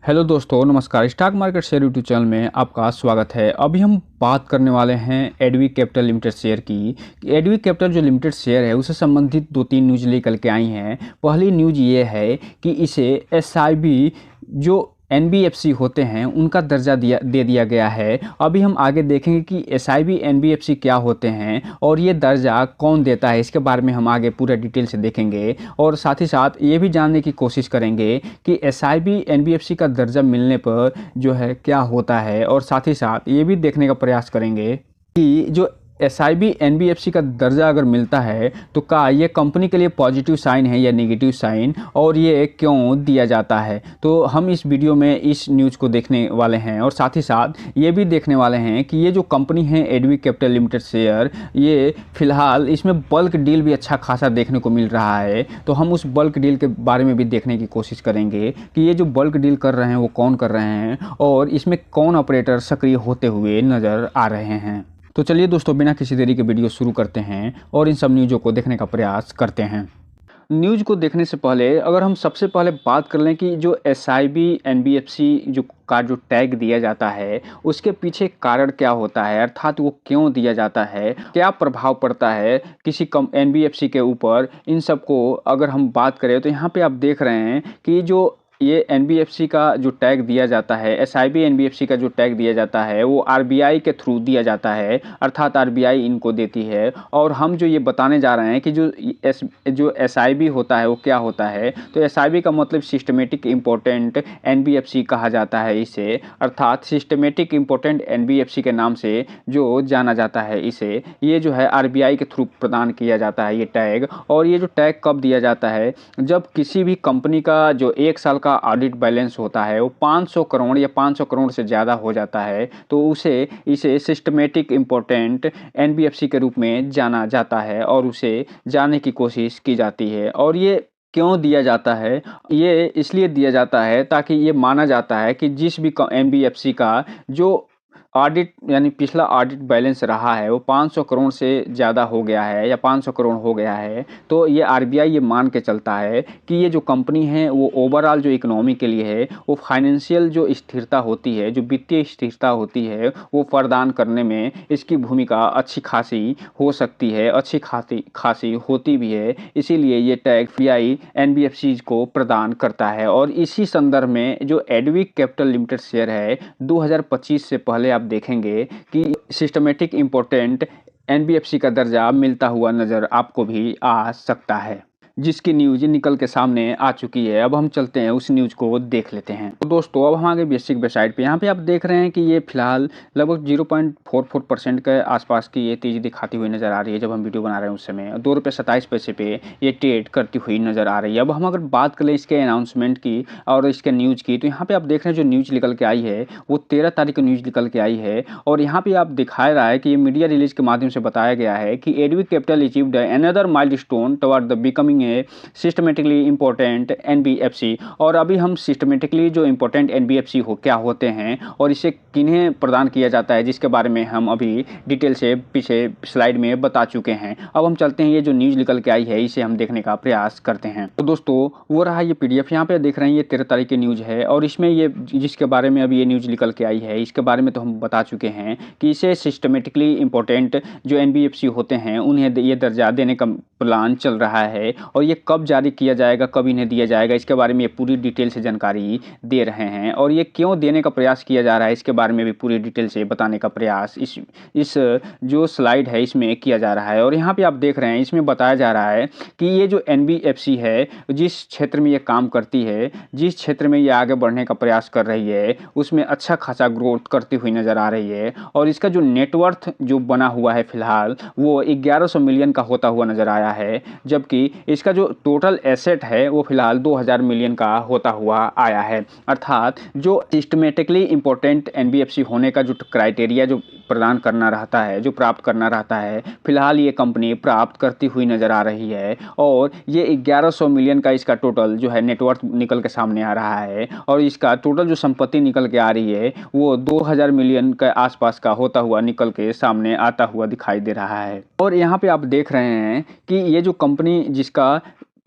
Hello दोस्तों, नमस्कार। Stock market share YouTube channel में आपका स्वागत है। अभी हम बात करने वाले हैं एडवी कैपिटल लिमिटेड शेयर की। एडवी कैपिटल जो लिमिटेड शेयर है उससे संबंधित दो तीन न्यूज़ लेकर के आई हैं। पहली न्यूज़ ये है कि इसे एसआईबी जो एनबीएफसी होते हैं उनका दर्जा दे दिया गया है। अभी हम आगे देखेंगे कि एसआईबी एनबीएफसी क्या होते हैं और ये दर्जा कौन देता है, इसके बारे में हम आगे पूरा डिटेल से देखेंगे। और साथ ही साथ ये भी जानने की कोशिश करेंगे कि एसआईबी एनबीएफसी का दर्जा मिलने पर जो है क्या होता है, और साथ ही साथ ये भी देखने का प्रयास करेंगे कि जो एसआईबी एनबीएफसी का दर्जा अगर मिलता है तो क्या ये कंपनी के लिए पॉजिटिव साइन है या नेगेटिव साइन, और ये क्यों दिया जाता है। तो हम इस वीडियो में इस न्यूज़ को देखने वाले हैं और साथ ही साथ ये भी देखने वाले हैं कि ये जो कंपनी है एडवी कैपिटल लिमिटेड शेयर, ये फिलहाल इसमें बल्क डील भी अच्छा खासा देखने को मिल रहा है। तो हम उस बल्क डील के बारे में भी देखने की कोशिश करेंगे कि ये जो बल्क डील कर रहे हैं वो कौन कर रहे हैं और इसमें कौन ऑपरेटर सक्रिय होते हुए नज़र आ रहे हैं। तो चलिए दोस्तों, बिना किसी देरी के वीडियो शुरू करते हैं और इन सब न्यूज़ों को देखने का प्रयास करते हैं। न्यूज़ को देखने से पहले अगर हम सबसे पहले बात कर लें कि जो एसआईबी एनबीएफसी जो टैग दिया जाता है उसके पीछे कारण क्या होता है, अर्थात वो क्यों दिया जाता है, क्या प्रभाव पड़ता है किसी एनबीएफसी के ऊपर, इन सब को अगर हम बात करें तो यहाँ पे आप देख रहे हैं कि जो ये एनबीएफसी का जो टैग दिया जाता है, एसआईबी एनबीएफसी का जो टैग दिया जाता है वो आरबीआई के थ्रू दिया जाता है, अर्थात आरबीआई इनको देती है। और हम जो ये बताने जा रहे हैं कि जो एसआईबी होता है वो क्या होता है, तो एसआईबी का मतलब सिस्टमेटिक इम्पोर्टेंट एनबीएफसी कहा जाता है इसे, अर्थात सिस्टमेटिक इम्पोर्टेंट एनबीएफसी के नाम से जो जाना जाता है इसे। ये जो है आरबीआई के थ्रू प्रदान किया जाता है ये टैग। और ये जो टैग कब दिया जाता है, जब किसी भी कंपनी का जो एक साल का ऑडिट बैलेंस होता है वो 500 करोड़ या 500 करोड़ से ज़्यादा हो जाता है तो इसे सिस्टमेटिक इम्पोर्टेंट एनबीएफसी के रूप में जाना जाता है और उसे जाने की कोशिश की जाती है। और ये क्यों दिया जाता है, ये इसलिए दिया जाता है ताकि ये माना जाता है कि जिस भी एनबीएफसी का जो ऑडिट यानी पिछला ऑडिट बैलेंस रहा है वो 500 करोड़ से ज़्यादा हो गया है या 500 करोड़ हो गया है, तो ये आरबीआई ये मान के चलता है कि ये जो कंपनी है वो ओवरऑल जो इकोनॉमी के लिए है, वो फाइनेंशियल जो स्थिरता होती है, जो वित्तीय स्थिरता होती है वो प्रदान करने में इसकी भूमिका अच्छी खासी हो सकती है, अच्छी खासी होती भी है। इसीलिए ये टैग आरबीआई एनबीएफसी को प्रदान करता है। और इसी संदर्भ में जो एडवी कैपिटल लिमिटेड शेयर है 2025 से पहले देखेंगे कि सिस्टमेटिक इम्पोर्टेंट एनबीएफसी का दर्जा मिलता हुआ नज़र आपको भी आ सकता है, जिसकी न्यूज़ निकल के सामने आ चुकी है। अब हम चलते हैं उस न्यूज़ को देख लेते हैं। तो दोस्तों, अब हम आगे बेसिक वेबसाइट पे, यहाँ पे आप देख रहे हैं कि ये फिलहाल लगभग 0.44% के आसपास की ये तेज़ी दिखाती हुई नज़र आ रही है। जब हम वीडियो बना रहे हैं उस समय ₹2.27 पे ये ट्रेड करती हुई नज़र आ रही है। अब हम अगर बात करें इसके अनाउंसमेंट की और इसके न्यूज़ की, तो यहाँ पर आप देख रहे हैं जो न्यूज़ निकल के आई है वो 13 तारीख को न्यूज़ निकल के आई है। और यहाँ पर आप दिखा रहा है कि ये मीडिया रिलीज के माध्यम से बताया गया है कि एडवी capital achieved another milestone toward the becoming a systematically important NBFC. और अभी हम सिस्टमेटिकली जो इम्पोर्टेंट एनबीएफसी क्या होते हैं और इसे किन्हें प्रदान किया जाता है, जिसके बारे में हम अभी डिटेल से पीछे स्लाइड में बता चुके हैं। अब हम चलते हैं, ये जो न्यूज़ निकल के आई है इसे हम देखने का प्रयास करते हैं। तो दोस्तों, वो रहा ये पीडीएफ, यहाँ पे देख रहे हैं ये 13 तारीख की न्यूज़ है। और इसमें ये जिसके बारे में अभी ये न्यूज़ निकल के आई है इसके बारे में तो हम बता चुके हैं कि इसे सिस्टमेटिकली इम्पोर्टेंट जो एनबीएफसी होते हैं उन्हें ये दर्जा देने का प्लान चल रहा है। और ये कब जारी किया जाएगा, कब इन्हें दिया जाएगा, इसके बारे में ये पूरी डिटेल से जानकारी दे रहे हैं। और ये क्यों देने का प्रयास किया जा रहा है इसके बारे में भी पूरी डिटेल से बताने का प्रयास इस जो स्लाइड है इसमें किया जा रहा है। और यहाँ पे आप देख रहे हैं इसमें बताया जा रहा है कि ये जो एनबीएफसी है जिस क्षेत्र में ये काम करती है, जिस क्षेत्र में ये आगे बढ़ने का प्रयास कर रही है उसमें अच्छा खासा ग्रोथ करती हुई नज़र आ रही है। और इसका जो नेटवर्थ जो बना हुआ है फिलहाल वो 1100 मिलियन का होता हुआ नज़र आया है, जबकि इसका जो टोटल एसेट है वो फिलहाल 2000 मिलियन का होता हुआ आया है। अर्थात जो सिस्टमेटिकली इम्पोर्टेंट एनबीएफसी होने का जो क्राइटेरिया जो प्रदान करना रहता है, जो प्राप्त करना रहता है, फिलहाल ये कंपनी प्राप्त करती हुई नज़र आ रही है। और ये 1100 मिलियन का इसका टोटल जो है नेटवर्थ निकल के सामने आ रहा है। और इसका टोटल जो संपत्ति निकल के आ रही है वो 2000 मिलियन के आसपास का होता हुआ निकल के सामने आता हुआ दिखाई दे रहा है। और यहाँ पे आप देख रहे हैं कि ये जो कंपनी जिसका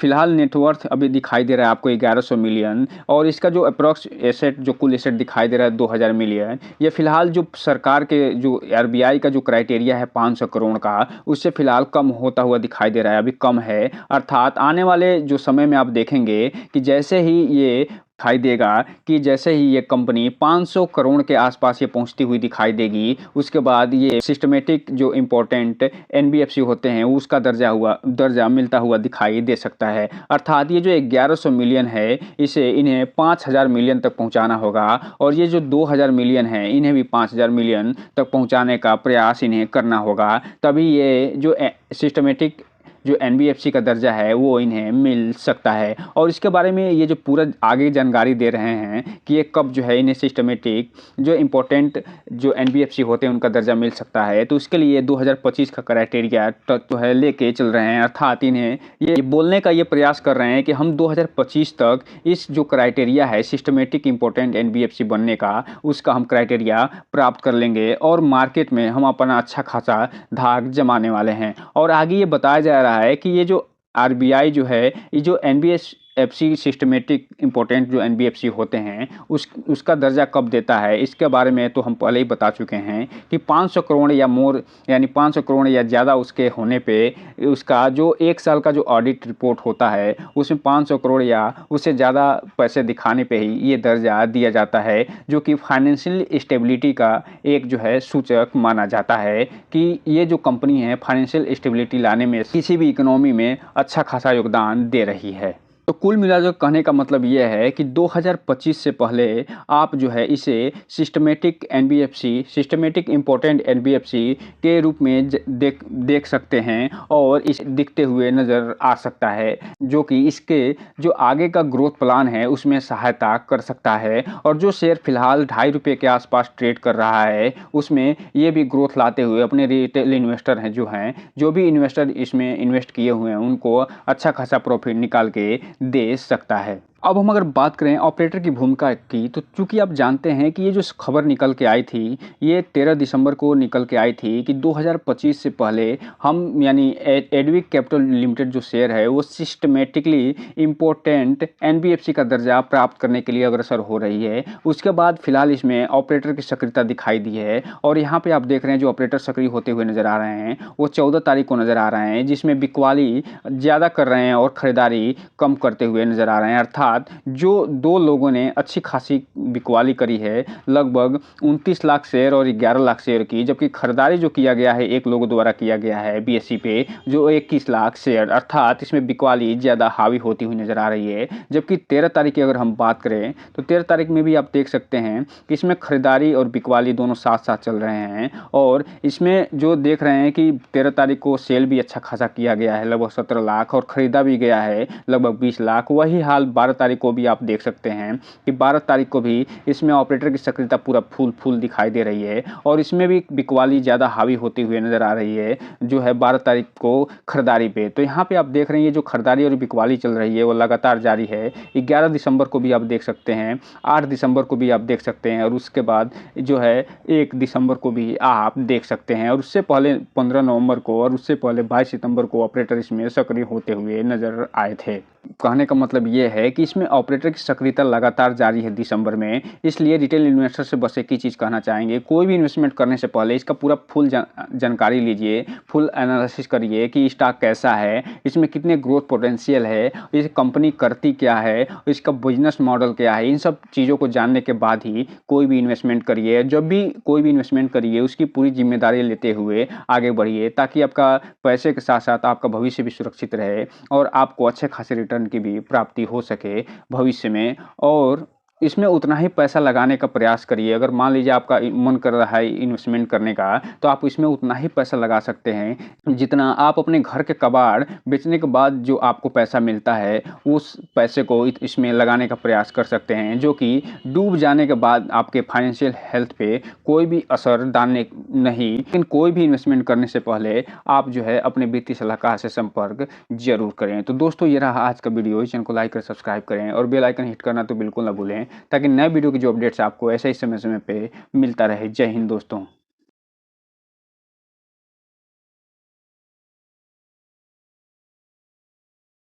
फिलहाल नेटवर्थ अभी दिखाई दे रहा है आपको 1100 मिलियन, और इसका जो अप्रॉक्स एसेट जो कुल एसेट दिखाई दे रहा है 2000 मिलियन। ये फिलहाल जो सरकार के जो आरबीआई का जो क्राइटेरिया है 500 करोड़ का, उससे फिलहाल कम होता हुआ दिखाई दे रहा है, अभी कम है। अर्थात आने वाले जो समय में आप देखेंगे कि जैसे ही ये दिखाई देगा कि जैसे ही ये कंपनी 500 करोड़ के आसपास ये पहुंचती हुई दिखाई देगी, उसके बाद ये सिस्टमेटिक जो इम्पोर्टेंट एनबीएफसी होते हैं उसका दर्जा मिलता हुआ दिखाई दे सकता है। अर्थात ये जो 1100 मिलियन है, इसे इन्हें 5000 मिलियन तक पहुंचाना होगा, और ये जो 2000 मिलियन है इन्हें भी 5000 मिलियन तक पहुंचाने का प्रयास इन्हें करना होगा, तभी ये जो सिस्टमेटिक जो एनबीएफसी का दर्जा है वो इन्हें मिल सकता है। और इसके बारे में ये जो पूरा आगे जानकारी दे रहे हैं कि ये कब जो है इन्हें सिस्टमेटिक जो इम्पोर्टेंट जो एनबीएफसी होते हैं उनका दर्जा मिल सकता है, तो उसके लिए 2025 का क्राइटेरिया तो है लेके चल रहे हैं। अर्थात इन्हें ये बोलने का ये प्रयास कर रहे हैं कि हम 2025 तक इस जो क्राइटेरिया है सिस्टमेटिक इम्पोर्टेंट एनबीएफसी बनने का, उसका हम क्राइटेरिया प्राप्त कर लेंगे और मार्केट में हम अपना अच्छा खासा धाक जमाने वाले हैं। और आगे ये बताया जा रहा है कि ये जो आरबीआई जो है, ये जो एनबीएफसी सिस्टमेटिक इम्पोर्टेंट जो एनबीएफसी होते हैं उसका दर्जा कब देता है, इसके बारे में तो हम पहले ही बता चुके हैं कि 500 करोड़ या मोर, यानी 500 करोड़ या ज़्यादा उसके होने पे उसका जो 1 साल का जो ऑडिट रिपोर्ट होता है उसमें 500 करोड़ या उससे ज़्यादा पैसे दिखाने पे ही ये दर्जा दिया जाता है, जो कि फाइनेंशियल स्टेबिलिटी का एक जो है सूचक माना जाता है कि ये जो कंपनी है फाइनेंशियल स्टेबिलिटी लाने में किसी भी इकोनॉमी में अच्छा खासा योगदान दे रही है। तो कुल मिलाकर कहने का मतलब ये है कि 2025 से पहले आप जो है इसे systematic NBFC, systematic important NBFC के रूप में देख सकते हैं, और इस दिखते हुए नज़र आ सकता है, जो कि इसके जो आगे का ग्रोथ प्लान है उसमें सहायता कर सकता है। और जो शेयर फिलहाल ₹2.5 के आसपास ट्रेड कर रहा है उसमें ये भी ग्रोथ लाते हुए अपने रिटेल इन्वेस्टर हैं जो भी इन्वेस्टर इसमें इन्वेस्ट किए हुए हैं उनको अच्छा खासा प्रॉफिट निकाल के दे सकता है। अब हम अगर बात करें ऑपरेटर की भूमिका की, तो चूंकि आप जानते हैं कि ये जो खबर निकल के आई थी ये 13 दिसंबर को निकल के आई थी कि 2025 से पहले हम यानी एडविक कैपिटल लिमिटेड जो शेयर है वो सिस्टमेटिकली इम्पोर्टेंट एनबीएफसी का दर्जा प्राप्त करने के लिए अग्रसर हो रही है। उसके बाद फिलहाल इसमें ऑपरेटर की सक्रियता दिखाई दी है, और यहाँ पे आप देख रहे हैं जो ऑपरेटर सक्रिय होते हुए नजर आ रहे हैं वो 14 तारीख को नजर आ रहे हैं, जिसमें बिकवाली ज़्यादा कर रहे हैं और खरीदारी कम करते हुए नजर आ रहे हैं। अर्थात जो 2 लोगों ने अच्छी खासी बिकवाली करी है, लगभग 29 लाख शेयर और 11 लाख शेयर की, जबकि खरीदारी जो किया गया है एक लोगों द्वारा किया गया है बीएसई पे जो 21 लाख शेयर। अर्थात इसमें बिकवाली ज़्यादा हावी होती हुई नजर आ रही है। जबकि 13 तारीख की अगर हम बात करें तो 13 तारीख में भी आप देख सकते हैं कि इसमें खरीदारी और बिकवाली दोनों साथ साथ चल रहे हैं, और इसमें जो देख रहे हैं कि 13 तारीख को सेल भी अच्छा खासा किया गया है लगभग 17 लाख, और खरीदा भी गया है लगभग 20 लाख। वही हाल 12 तारीख को भी आप देख सकते हैं कि 12 तारीख को भी इसमें ऑपरेटर की सक्रियता पूरा फुल दिखाई दे रही है, और इसमें भी बिकवाली ज़्यादा हावी होती हुई नज़र आ रही है जो है 12 तारीख को खरीदारी पे। तो यहाँ पे आप देख रहे हैं ये जो खरीदारी और बिकवाली चल रही है वो लगातार जारी है। 11 दिसंबर को भी आप देख सकते हैं, 8 दिसंबर को भी आप देख सकते हैं, और उसके बाद जो है 1 दिसंबर को भी आप देख सकते हैं, और उससे पहले 15 नवंबर को और उससे पहले 22 सितंबर को ऑपरेटर इसमें सक्रिय होते हुए नजर आए थे। कहने का मतलब ये है कि इसमें ऑपरेटर की सक्रियता लगातार जारी है दिसंबर में, इसलिए रिटेल इन्वेस्टर से बस एक ही चीज़ कहना चाहेंगे, कोई भी इन्वेस्टमेंट करने से पहले इसका पूरा फुल जानकारी लीजिए, फुल एनालिसिस करिए कि स्टॉक कैसा है, इसमें कितने ग्रोथ पोटेंशियल है, इस कंपनी करती क्या है, इसका बिजनेस मॉडल क्या है। इन सब चीज़ों को जानने के बाद ही कोई भी इन्वेस्टमेंट करिए। जब भी कोई भी इन्वेस्टमेंट करिए उसकी पूरी जिम्मेदारी लेते हुए आगे बढ़िए, ताकि आपका पैसे के साथ साथ आपका भविष्य भी सुरक्षित रहे और आपको अच्छे खासे रिटर्न की भी प्राप्ति हो सके भविष्य में। और इसमें उतना ही पैसा लगाने का प्रयास करिए। अगर मान लीजिए आपका मन कर रहा है इन्वेस्टमेंट करने का, तो आप इसमें उतना ही पैसा लगा सकते हैं जितना आप अपने घर के कबाड़ बेचने के बाद जो आपको पैसा मिलता है उस पैसे को इसमें लगाने का प्रयास कर सकते हैं, जो कि डूब जाने के बाद आपके फाइनेंशियल हेल्थ पे कोई भी असर डालने नहीं। लेकिन कोई भी इन्वेस्टमेंट करने से पहले आप जो है अपने वित्तीय सलाहकार से संपर्क जरूर करें। तो दोस्तों ये रहा आज का वीडियो। इस चैनल को लाइक कर सब्सक्राइब करें और बेल आइकन हिट करना तो बिल्कुल ना भूलें, ताकि नए वीडियो की जो अपडेट्स आपको ऐसे ही समय पे मिलता रहे। जय हिंद दोस्तों।